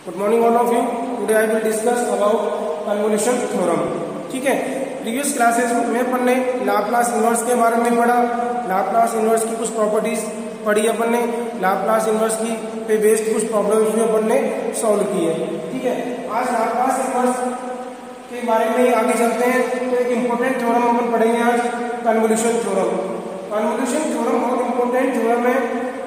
Good morning all of you. Today I will discuss about convolution theorem. ठीक है, previous classes में अपन ने Laplace inverse के बारे में पढ़ा, लाप्लास इन्वर्स की कुछ प्रॉपर्टीज पढ़ी अपन ने, लाप्लास इन्वर्स की पे बेस्ड कुछ प्रॉब्लम्स भी अपन ने सॉल्व किए। ठीक है, आज लाप्लास इन्वर्स के बारे में आगे चलते हैं। तो एक इम्पोर्टेंट थ्योरम अपन पढ़ेंगे आज, कन्वोल्यूशन थ्योरम। कन्वोल्यूशन थ्योरम बहुत इम्पोर्टेंट थ्योरम है।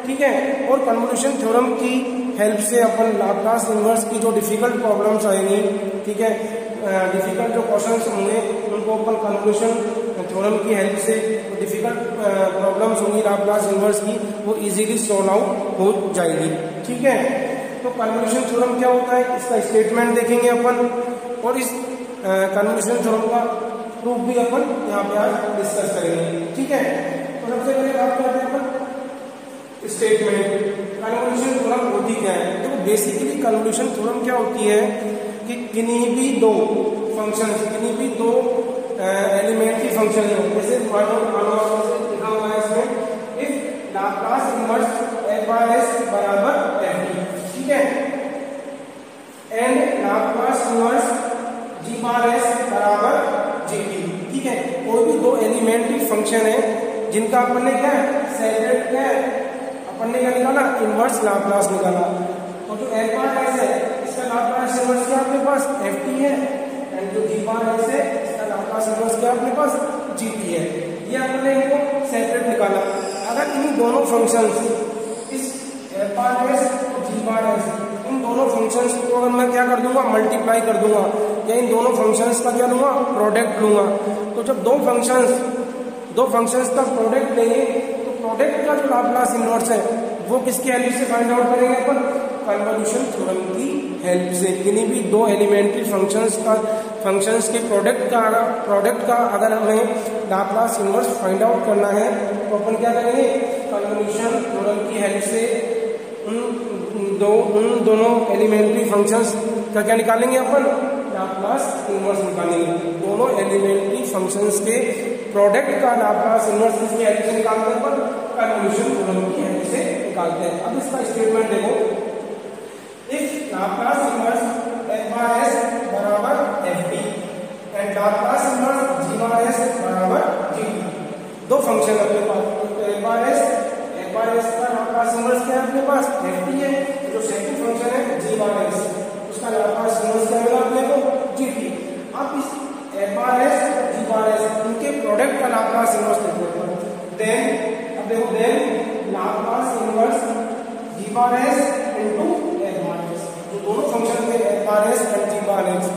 ठीक है, और कन्वोल्यूशन थ्योरम की हेल्प से अपन लाप्लास इन्वर्स की जो डिफिकल्ट प्रॉब्लम्स आएंगी, ठीक है, डिफिकल्ट जो क्वेश्चंस होंगे उनको अपन कन्वोल्यूशन थ्योरम की हेल्प से डिफिकल्ट प्रॉब्लम्स होंगी लाप्लास इन्वर्स की, वो इजीली सॉल्व आउट हो जाएगी। ठीक है, तो कन्वोल्यूशन थ्योरम क्या होता है, इसका स्टेटमेंट देखेंगे अपन, और इस कन्वोल्यूशन थ्योरम का प्रूफ भी अपन यहाँ पे आज डिस्कस करेंगे। ठीक है, तो सबसे पहले बात करते हैं अपन स्टेटमेंट। कन्वोल्यूशन थ्योरम होती क्या है? देखो, बेसिकली कन्वोल्यूशन थ्योरम क्या होती है कि किन्हीं भी दो फंक्शन, किन्हीं भी दो एलिमेंट्री फंक्शन है, जैसे लिखा हुआ है इसमें, if Laplace inverse f bar s बराबर ft, ठीक है, and Laplace inverse g bar s बराबर gt। ठीक है, कोई भी दो एलिमेंट्री फंक्शन है जिनका अपन ने क्या है, सेपरेट क्या है, अपन ने क्या निकाला, इन्वर्स लाप्लास निकाला। तो जो f बार s है इसका लाप्लास इन्वर्स क्या अपने पास ft है, एंड जो g बार s है इसका लाप्लास इन्वर्स क्या अपने पास gt है। ये अपन ने इनको सेपरेट निकाला। अगर इन दोनों फंक्शंस, इस f बार s और g बार s, इन दोनों फंक्शंस को अगर मैं क्या कर दूंगा, मल्टीप्लाई कर दूंगा, या इन दोनों फंक्शंस का क्या लूंगा, प्रोडक्ट लूंगा। तो जब दो फंक्शंस का प्रोडक्ट लेंगे तो प्रोडक्ट का जो लाप्लास इन्वर्स है वो किसकी हेल्प से फाइंड आउट करेंगे अपन, कन्वोल्यूशन थ्योरम की हेल्प से। किन्हीं भी दो एलिमेंट्री फंक्शंस के प्रोडक्ट का अगर हमें लाप्लास इन्वर्स फाइंड आउट करना है तो अपन क्या करेंगे, कन्वोल्यूशन थ्योरम की हेल्प से उन दोनों एलिमेंट्री फंक्शंस का क्या निकालेंगे अपन, लाप्लास इन्वर्स निकालेंगे। दोनों एलिमेंट्री फंक्शंस के प्रोडक्ट का लाप्लास इन्वर्स किसकी हेल्प से निकालते हैं अपन, कन्वोल्यूशन थ्योरम की हेल्प से निकालते हैं। अब इसका स्टेटमेंट देखो, if Laplace inverse f bar s बराबर ft and Laplace inverse g bar s बराबर gt। दो फंक्शन अपने पास, तो f बार s का लाप्लास इन्वर्स क्या है अपने पास, ft है। जो सेकंड फंक्शन है g बार s, उसका लाप्लास इन्वर्स क्या मिला अपने को, gt। अब इस f बार s और g बार s इनके प्रोडक्ट का लाप्लास इन्वर्स देखो, देन अब देखो, then Laplace inverse g bar s into f bar s। जो दोनों फंक्शन थे f बार s और g बार s,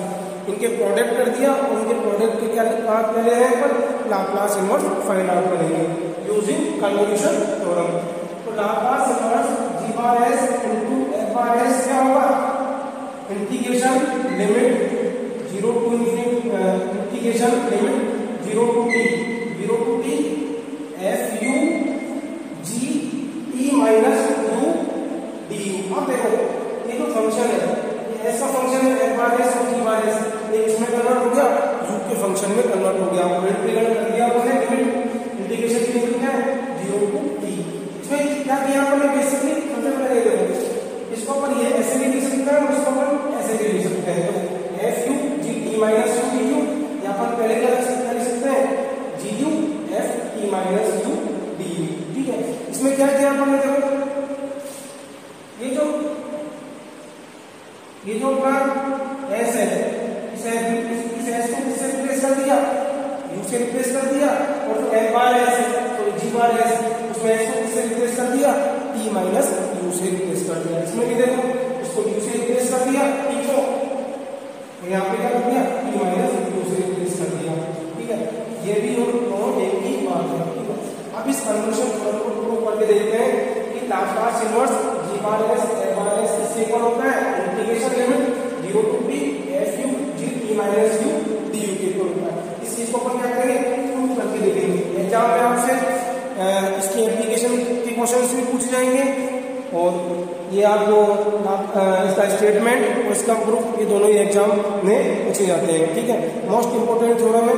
इनके प्रोडक्ट कर दिया, और उनके प्रोडक्ट के क्या ले रहे हैं पर लाप्लास इन्वर्स फाइंड आउट करेंगे यूजिंग कन्वोल्यूशन थ्योरम। तो Laplace inverse g bar s into f bar s क्या होगा, integration limit 0 to integration limit 0 to t f u g e minus u du। अब देखो, ये जो फंक्शन है ये ऐसा फंक्शन है f बार s और g बार s, एक इसमें कन्वर्ट हो गया, u के फंक्शन में कन्वर्ट हो गया, और इंटीग्रेट कर दिया हमने, लिमिट इंटीग्रेशन की लिमिट क्या है, 0 टू t। इसमें क्या किया हमने, बेसिकली सबसे पहले देखो, इसको अपन ये ऐसे भी लिख सकते हैं और इसको अपन ऐसे भी लिख सकते हैं। तो f u g e minus u du, या अपन पहले क्या लिख सकते हैं, g u f e minus u du। ठीक है, इसमें क्या किया अपन ने, देखो ये जो अपना s है, इस s को किससे रिप्लेस कर दिया, u से रिप्लेस कर दिया, और जो f बार s है तो g बार s, उसमें s को किससे रिप्लेस कर दिया, t माइनस u से रिप्लेस कर दिया। इसमें भी देखो, इसको u से रिप्लेस कर दिया, t को, और यहाँ पे क्या कर दिया, t माइनस u से रिप्लेस कर दिया। ठीक है, ये भी दोनों एक ही बात है। ठीक है, अब इस कन्वोल्यूशन थ्योरम को प्रूव करके देखते हैं कि Laplace inverse g bar s f bar s इससे इक्वल होता है integration limit 0 to t f u g e minus u du के इक्वल होता है। इस चीज को अपन क्या करेंगे, प्रूव करके देखेंगे। एग्जाम में आपसे इसकी एप्लीकेशन के क्वेश्चंस भी पूछे जाएंगे, और ये आप जो इसका स्टेटमेंट और इसका प्रूफ, ये दोनों ही एग्जाम में पूछे जाते हैं। ठीक है, मोस्ट इंपोर्टेंट थ्योरम है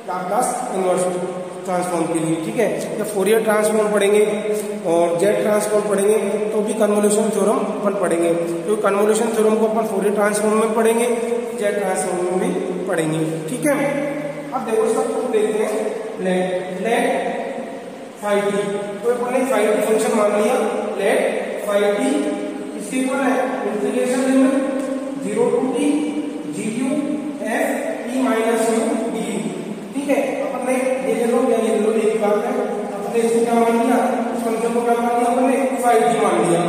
लाप्लास इन्वर्स। ट्रांसफॉर्म के लिए, ठीक है। जब फोरियर ट्रांसफॉर्म पढ़ेंगे और जेड ट्रांसफॉर्म पढ़ेंगे तो भी कन्वोल्यूशन थ्योरम अपन पढ़ेंगे, तो कन्वोल्यूशन थ्योरम को अपन फोरियर ट्रांसफॉर्म में पढ़ेंगे, जेड ट्रांसफॉर्म में भी पढ़ेंगे, ठीक है। अब देखो इसका प्रूफ देखते हैं। लेट फाई टी, तो अपन ने फाई टी फंक्शन मान लिया। लेट फाई टी इसके इक्वल है integration limit 0 to t gu f e minus u du, ठीक है। अपन ने ये ले लो या ये ले लो, एक ही बात है। अपन ने इसको क्या मान लिया, इस फंक्शन को क्या मान लिया अपन ने, फाई टी मान लिया।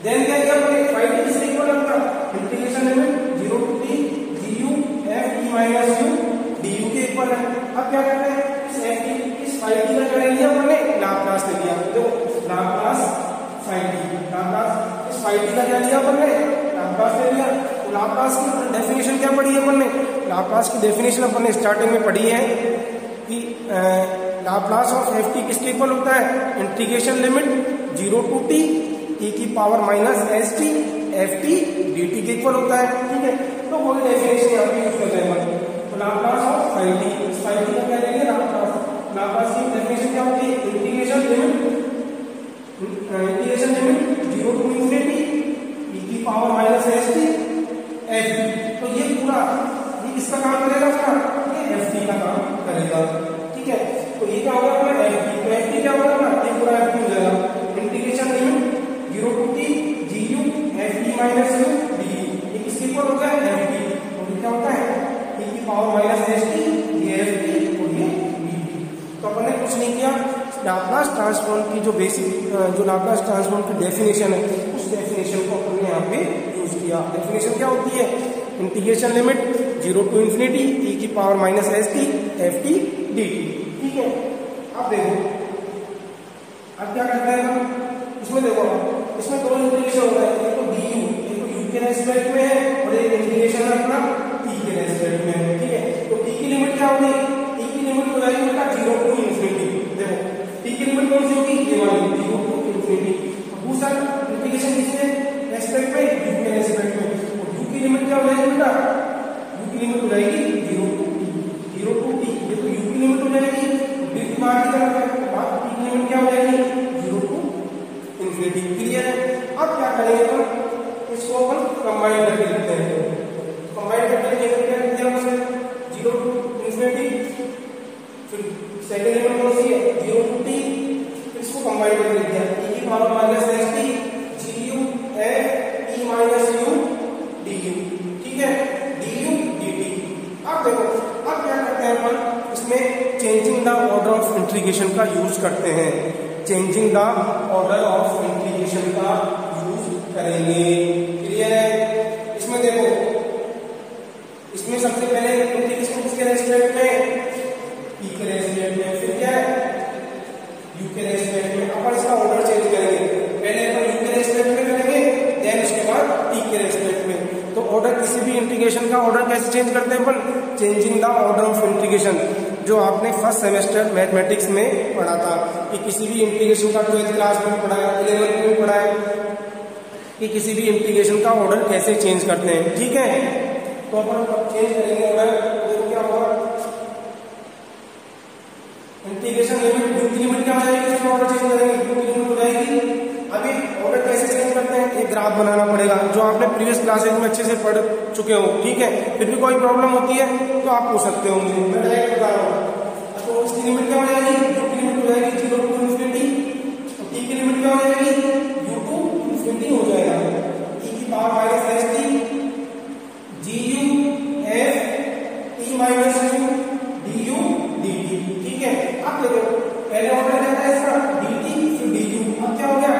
देन क्या किया अपन ने, फाई टी इसके इक्वल होगा integration limit 0 to t gu f e minus u du के इक्वल है। अब क्या करते हैं, इस f की इस फाई टी का क्या लिया अपन ने, लाप्लास ले लिया। तो लाप्लास फाई टी, लाप्लास इस फाई टी का क्या लिया अपन ने, लाप्लास ले लिया। तो लाप्लास की डेफिनेशन क्या पढ़ी है अपन ने, लाप्लास की डेफिनेशन अपन ने स्टार्टिंग में पढ़ी है कि लाप्लास ऑफ एफ टी किसके इक्वल होता है, integration limit 0 to t e की power minus S T F T D T के इक्वल होता है, ठीक है। तो वही डेफिनेशन यहाँ पे यूज कर रहे हैं। तो लाप्लास ऑफ फाई टी, इस फाई टी का क्या लेंगे, लाप्लास की डेफिनेशन क्या होती है, integration limit 0 to infinity e की power minus S T F T. तो ये पूरा ये किसका काम करेगा, अपना ये एफ टी का काम करेगा, ठीक है। तो ये क्या होगा अपना एफ टी, तो एफ टी क्या होगा अपना, ये पूरा एफ टी हो जाएगा। Integration limit 0 to t gu F T minus u du, ये किसके इक्वल होता है, एफ टी। और ये क्या होता है, e की पावर माइनस एस टी, ये एफ टी और ये डी टी। तो अपन ने कुछ नहीं किया, लाप्लास ट्रांसफॉर्म की जो बेसिक जो लाप्लास ट्रांसफॉर्म की डेफिनेशन है, उस डेफिनेशन को अपन ने यहाँ पे यूज किया। डेफिनेशन क्या होती है, integration limit 0 to infinity e की power minus S T F T D T, ठीक है। अब देखो अब क्या करते हैं हम, इसमें देखो इसमें दो इंटीग्रेशन होता है, एक तो डी यू, एक तो यू के रेस्पेक्ट में है और एक इंटीग्रेशन है अपना टी के रेस्पेक्ट में है, ठीक है। तो टी की लिमिट क्या होगी, टी की लिमिट हो जाएगी बेटा 0 to infinity। देखो टी की लिमिट कौन सी होगी, ये वाली 0 to infinity। दूसरा इंटीग्रेशन किसके रेस्पेक्ट में, यू के रेस्पेक्ट में। और यू की लिमिट क्या हो जाएगी बेटा, यू की लिमिट हो जाएगी 0 to t, 0 to t। ये तो यू की लिमिट हो जाएगी, डी की बाहर की तरफ है, बात टी की लिमिट क्या हो जाएगी 0 to infinity। क्लियर है। अब क्या करेंगे हम, इसको अपन कंबाइन करके लिखते हैं। कंबाइन करके क्या लिखते हैं, 0 to infinity, फिर सेकंड लिमिट कौन सी है 0 to t, इसको कंबाइन करके लिख दिया e की power minus S T gu f e minus u du, ठीक है, du dt। अब देखो अब क्या करते हैं अपन, इसमें changing the order of integration का यूज करते हैं। Changing the order of integration का यूज करेंगे, क्लियर है। इसमें देखो इसमें सबसे पहले इंटीग्रेशन किसके रेस्पेक्ट में, e के रेस्पेक्ट में, फिर क्या है u के रेस्पेक्ट में। अपन इसका ऑर्डर चेंज करेंगे, पहले अपन u के रेस्पेक्ट में करेंगे, देन उसके बाद t के रेस्पेक्ट में। तो ऑर्डर किसी भी इंटीग्रेशन का ऑर्डर कैसे चेंज करते हैं अपन, changing the order of integration, जो आपने फर्स्ट सेमेस्टर मैथमेटिक्स में पढ़ा था कि किसी भी इंटीग्रेशन का 12th क्लास में पढ़ा है, 11th में पढ़ा है कि किसी भी इंटीग्रेशन का ऑर्डर कैसे चेंज करते हैं, ठीक है। तो अपन चेंज करेंगे ऑर्डर, देखो क्या होगा, इंटीग्रेशन लिमिट यू की लिमिट क्या हो जाएगी, इसमें ऑर्डर चेंज करेंगे, यू की लिमिट हो जाएगी। अभी ऑर्डर कैसे चेंज करते हैं, एक ग्राफ बनाना पड़ेगा, जो आपने प्रीवियस क्लासेज में अच्छे से पढ़ चुके हो, ठीक है। फिर भी कोई प्रॉब्लम होती है तो आप पूछ सकते हो मुझे, मैं डायरेक्ट बता रहा हूँ। तो इसकी लिमिट क्या हो जाएगी, यू की लिमिट हो जाएगी 0 to infinity, और टी की लिमिट क्या हो जाएगी, u to infinity हो जाएगा, e की power minus S T gu f t minus u du dt, ठीक है। अब देखो पहले ऑर्डर क्या था इसका, dt फिर du, अब क्या हो गया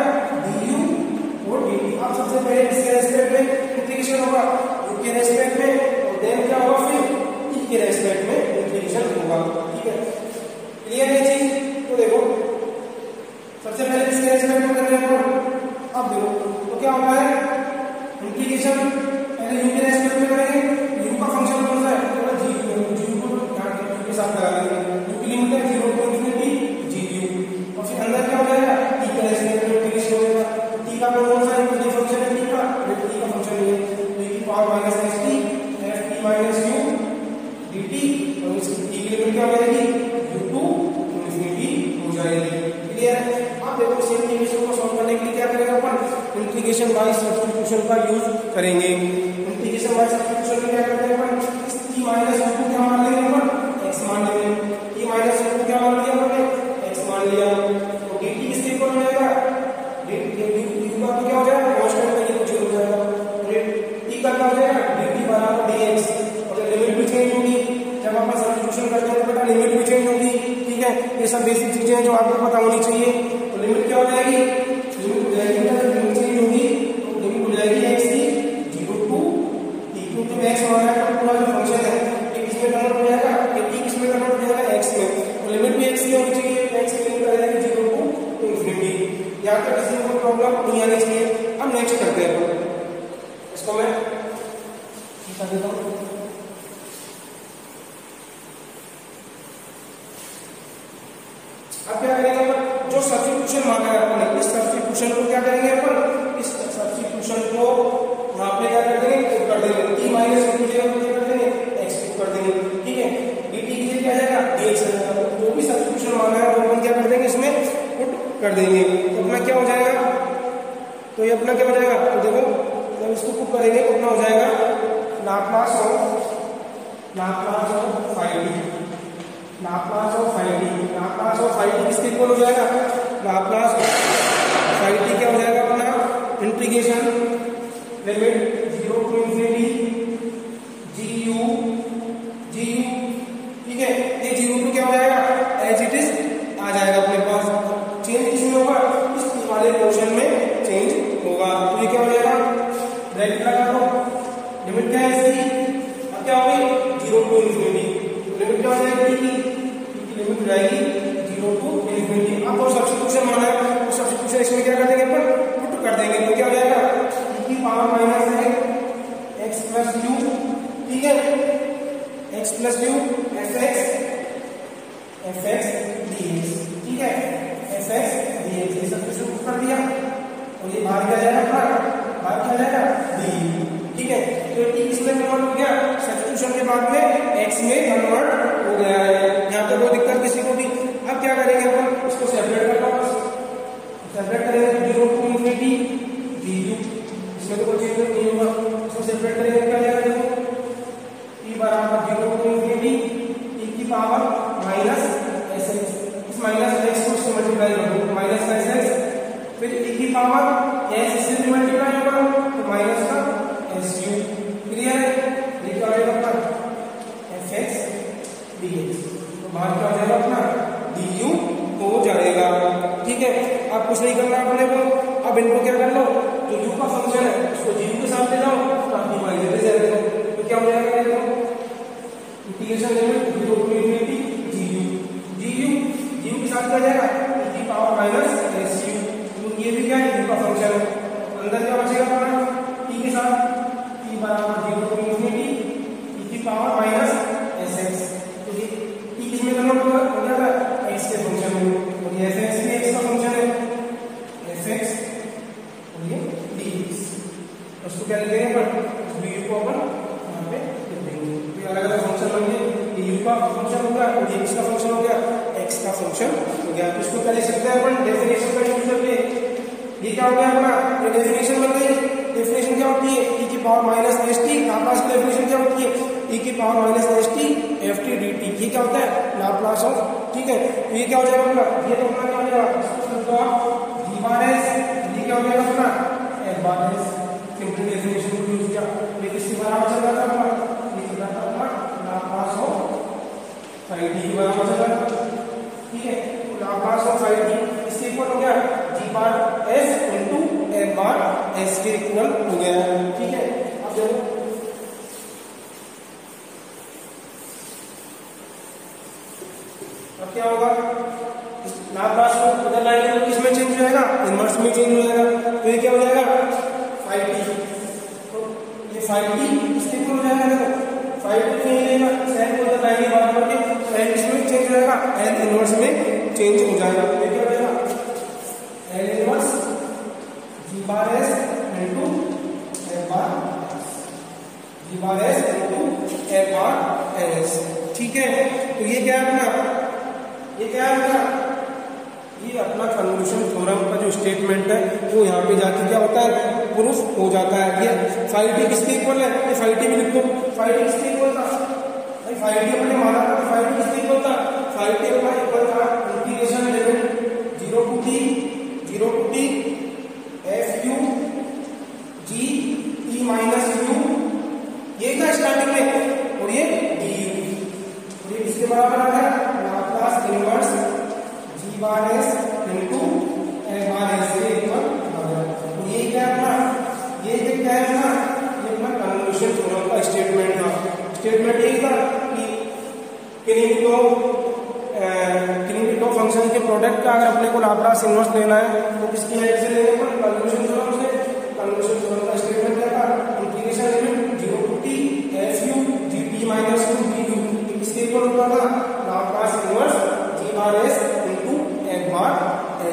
du और dt। अब सबसे पहले किसके रेस्पेक्ट में इंटीग्रेशन होगा, u के रेस्पेक्ट में, और देन क्या होगा फिर t के रेस्पेक्ट में इंटीग्रेशन होगा, ठीक है। क्लियर है चीज। तो देखो सबसे पहले किसके रेस्पेक्ट में कर रहे हैं, अब देखो तो क्या होगा है इंटीग्रेशन, पहले u के रेस्पेक्ट में करेंगे, u का फंक्शन कौन सा है, g को के साथ लगा देंगे, u की लिमिट है 0 to infinity gu, और फिर अंदर क्या हो जाएगा t के रेस्पेक्ट में इंटीग्रेशन हो जाएगा। t का कौन सा है, ये फंक्शन है t का, t का फंक्शन है तो e की power minus S T F T minus u dt, और इसकी t की लिमिट क्या हो जाएगी u to integration by substitution का यूज करेंगे। इंटीग्रेशन बाय सब्स्टिट्यूशन में क्या करते हैं अपन, इस t माइनस को क्या मान लेंगे अपन, x मान लेंगे। t माइनस को क्या मान लिया हमने, x मान लिया। तो dt किसके इक्वल हो जाएगा, dt का क्या हो जाएगा, कांस्टेंट का ये जीरो हो जाएगा। t का क्या हो जाएगा, dt बराबर dx। और लिमिट भी चेंज होगी जब अपन सब्स्टिट्यूशन करते हैं, बेटा लिमिट भी चेंज होगी। ठीक है, ये सब बेसिक चीजें हैं जो आपको पता होनी चाहिए। तो लिमिट क्या हो जाएगी, लिमिट हो जाएगी, लिमिट चेंज होगी तो लिमिट हो जाएगी x की 0 टू t, क्योंकि x हमारा का पूरा जो फंक्शन है ये किसमें कन्वर्ट हो जाएगा, ये t किसमें कन्वर्ट हो जाएगा, x में। तो लिमिट भी x की होनी चाहिए, x की लिमिट आ जाएगी 0 टू इंफिनिटी। यहाँ तक किसी को प्रॉब्लम नहीं आनी चाहिए। अब नेक्स्ट करते हैं, इसको मैं बता देता हूँ। अब क्या करेंगे अपन, जो सब्स्टिट्यूशन मांगा है अपन, इस सब्स्टिट्यूशन को क्या करेंगे अपन, इस सब्स्टिट्यूशन को यहाँ पे क्या कर देंगे, पुट कर देंगे। t माइनस की जगह क्या कर देंगे, x पुट कर देंगे। ठीक है, dt की जगह क्या जाएगा, dx आ जाएगा। जो भी सब्स्टिट्यूशन मांगा है वो अपन क्या कर देंगे, इसमें पुट कर देंगे। तो अपना क्या हो जाएगा, तो ये अपना क्या हो जाएगा, तो देखो जब इसको पुट करेंगे तो अपना हो जाएगा Laplace of phi t, Laplace of phi t। Laplace of phi t किसके इक्वल हो जाएगा, लाप्लास ऑफ phi t क्या हो जाएगा अपना, integration limit 0 to infinity gu। ठीक है, ये 0 टू क्या हो जाएगा, एज इट इज आ जाएगा अपने पास। चेंज किसमें होगा, इस वाले पोर्शन में चेंज होगा। तो ये क्या हो जाएगा, ब्रैकेट लगा दो, लिमिट क्या है इसकी, अब क्या होगी 0 टू इंफिनिटी। लिमिट क्या हो जाएगी, लिमिट हो जाएगी 0 टू इंफिनिटी। अब और सब्स्टिट्यूशन माना है, तो सब्स्टिट्यूशन इसमें क्या कर देंगे अपन, पुट कर देंगे। तो क्या हो जाएगा, e की पावर माइनस है x प्लस u। ठीक है, x plus u fx dx। ठीक है, fx dx ये सब्स्टिट्यूशन पुट कर दिया और ये बाहर क्या जाएगा अपना, बाहर क्या जाएगा d। ठीक है, तो t किसमें कन्वर्ट हो गया, सब्स्टिट्यूशन के बाद में x में कन्वर्ट हो गया है। यहाँ पे कोई दिक्कत किसी को भी। अब क्या करेंगे अपन, इसको सेपरेट करना, सेपरेट करेंगे 0 टू इंफिनिटी du, इसमें तो कोई चेंज नहीं होगा। इसको सेपरेट करेंगे क्या जाएगा, देखो t बराबर 0 टू इंफिनिटी e की पावर माइनस sx। इस माइनस x को इससे मल्टीप्लाई कर दो, माइनस का sx, फिर e की पावर s इससे भी मल्टीप्लाई होगा तो माइनस का su। क्लियर है, ये क्या आएगा अपना fx dx। तो बाहर क्या हो जाएगा अपना du हो जाएगा। ठीक है, अब कुछ नहीं करना अपने को। अब इनको क्या कर लो, जो u का फंक्शन है उसको du के साथ ले जाओ, तो आप डिवाइड ले जाएगा। तो क्या हो जाएगा, integration limit 0 to infinity gu के साथ क्या जाएगा, e की पावर माइनस su। तो ये भी क्या है, u का फंक्शन है। अंदर क्या बचेगा अपना, t के साथ t बराबर 0 टू इंफिनिटी e की पावर माइनस sx। तो ये t किसमें कन्वर्ट हो जाएगा, x के फंक्शन में। और ये fx भी x का फंक्शन है, fx और ये dx। उसको क्या लिखेंगे अपन, उस du को अपन यहाँ पे लिख देंगे। ये अलग अलग फंक्शन बन गए, ये u का फंक्शन हो गया, ये x का फंक्शन हो गया, x का फंक्शन हो गया। तो इसको क्या लिख सकते हैं अपन, डेफिनेशन का यूज करके। ये क्या हो गया अपना, ये डेफिनेशन बन गई। डेफिनेशन क्या होती है, e की पावर माइनस st। लाप्लास की डेफिनेशन क्या होती है, e की power minus st ft dt। ये क्या होता है, लाप्लास ऑफ। ठीक है, तो ये क्या हो जाएगा अपना, ये तो अपना क्या हो जाएगा, g बार s। ये क्या हो जाएगा अपना, f bar s। Simple definition को यूज किया। ये किसके बराबर चल रहा था अपना, ये चल रहा था अपना लाप्लास ऑफ phi t के बराबर चल रहा था। ठीक है, तो लाप्लास ऑफ phi t इसके इक्वल हो गया g bar s into f bar s के इक्वल हो गया। ठीक है, अब देखो अब क्या होगा, लाप्लास को उधर लाएंगे तो किसमें चेंज हो जाएगा, इनवर्स में चेंज हो जाएगा। तो ये क्या हो जाएगा, phi t। तो ये phi t इसके इक्वल हो जाएगा। देखो phi t नहीं लेगा, sin को उधर लाएंगे बार बार के, sin इसमें चेंज हो जाएगा, n इनवर्स में चेंज हो जाएगा। तो ये क्या हो जाएगा, n inverse g bar s into f बार g bar s into f bar s। ठीक है, तो ये क्या है अपना, ये क्या है अपना, ये अपना कन्वोल्यूशन थ्योरम का जो स्टेटमेंट है वो यहाँ पे जाके क्या होता है, प्रूफ हो जाता है। ये फाई टी किसके इक्वल है, ये फाई टी भी लिखो, फाई टी किसके इक्वल था, भाई फाई टी अपने माना था, फाई टी किसके इक्वल था, फाई टी अपना इक्वल था integration limit 0 to t f u g e minus u, ये था स्टार्टिंग में, और ये du, और ये किसके बराबर आ गया, Laplace inverse g bar s into f bar s के इक्वल आ गया। तो ये क्या है अपना, ये क्या है अपना, ये अपना कन्वोल्यूशन थ्योरम का स्टेटमेंट था। स्टेटमेंट यही था कि किन्हीं दो फंक्शन के प्रोडक्ट का अगर अपने को लाप्लास इनवर्स लेना है तो किसकी हेल्प से लेने पर, कन्वोल्यूशन थ्योरम से। कन्वोल्यूशन थ्योरम का स्टेटमेंट क्या था, integration limit 0 to t f u g t minus u du किसके इक्वल होता था, Laplace inverse g bar s into f bar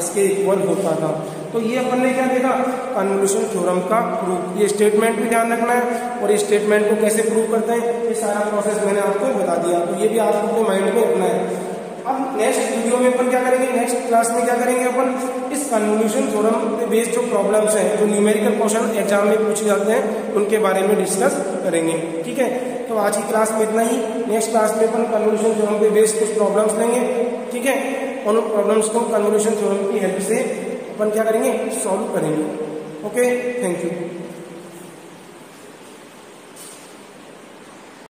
s के इक्वल होता था। तो ये अपन ने क्या देखा, कन्वोल्यूशन थ्योरम का प्रूफ। ये स्टेटमेंट भी ध्यान रखना है, और इस स्टेटमेंट को कैसे प्रूव करते हैं ये सारा प्रोसेस मैंने आपको बता दिया, तो ये भी आपको अपने माइंड में रखना है। अब नेक्स्ट वीडियो में अपन क्या करेंगे, नेक्स्ट क्लास में क्या करेंगे अपन, इस कन्वोल्यूशन थ्योरम पे बेस्ड जो प्रॉब्लम्स हैं, जो न्यूमेरिकल क्वेश्चन एग्जाम में पूछे जाते हैं, उनके बारे में डिस्कस करेंगे। ठीक है, तो आज की क्लास में इतना ही। नेक्स्ट क्लास में अपन कन्वोल्यूशन थ्योरम पे बेस्ड कुछ प्रॉब्लम्स लेंगे। ठीक है, उन प्रॉब्लम्स को कन्वोल्यूशन थ्योरम की हेल्प से अपन क्या करेंगे, सॉल्व करेंगे। Okay, thank you.